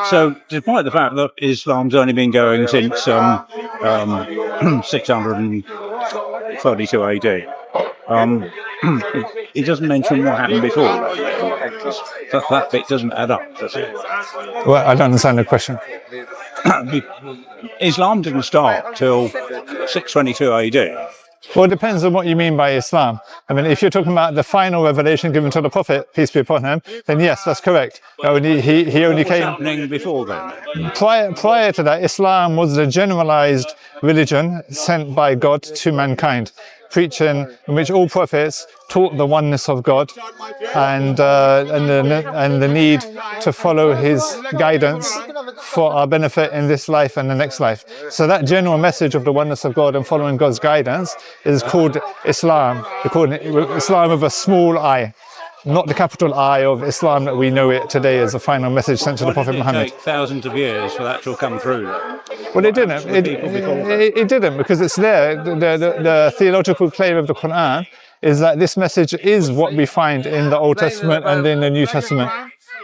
So, despite the fact that Islam's only been going since 632 AD, it doesn't mention what happened before. That bit doesn't add up, does it? Well, I don't understand the question. Islam didn't start till 622 AD. Well, it depends on what you mean by Islam. I mean, if you're talking about the final revelation given to the Prophet, peace be upon him, then yes, that's correct. He only came happening before then. Prior to that, Islam was the generalized religion sent by God to mankind, preaching in which all prophets taught the oneness of God and the need to follow His guidance for our benefit in this life and the next life. So that general message of the oneness of God and following God's guidance is called Islam. They call it Islam with a small I, not the capital I of Islam that we know it today as the final message sent to the Prophet Muhammad. It take thousands of years for that to come through. Well, it didn't. It didn't, because it's there. The theological claim of the Qur'an is that this message is what we find in the Old Testament and in the New Testament.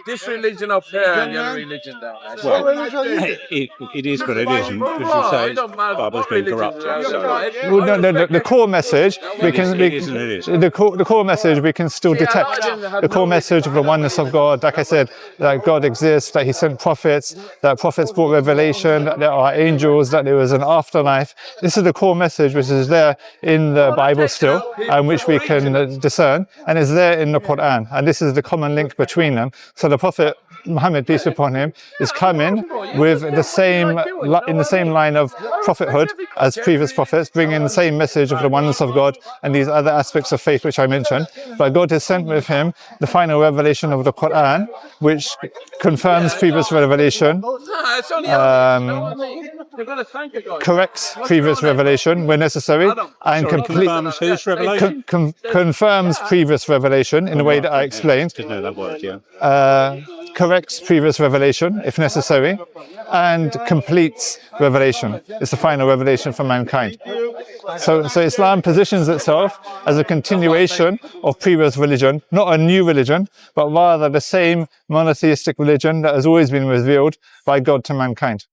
This religion up here and your religion down there. Well, it is, but it isn't, because you say Bible's been corrupt. Well, the core message the core message we can still detect. The core message of the oneness of God, like I said, that God exists, that He sent prophets, that prophets brought revelation, that there are angels, that there is an afterlife. This is the core message which is there in the Bible still, and which we can discern, and is there in the Qur'an. And this is the common link between them. So the Prophet Muhammad, peace be upon him, is coming with in the same line of prophethood as previous prophets, bringing the same message of the oneness of God and these other aspects of faith which I mentioned. But God has sent with him the final revelation of the Qur'an, which confirms previous revelation, corrects previous revelation where necessary, and confirms previous revelation in the way that I explained. Corrects previous revelation if necessary, and completes revelation. It's the final revelation for mankind. So Islam positions itself as a continuation of previous religion, not a new religion, but rather the same monotheistic religion that has always been revealed by God to mankind.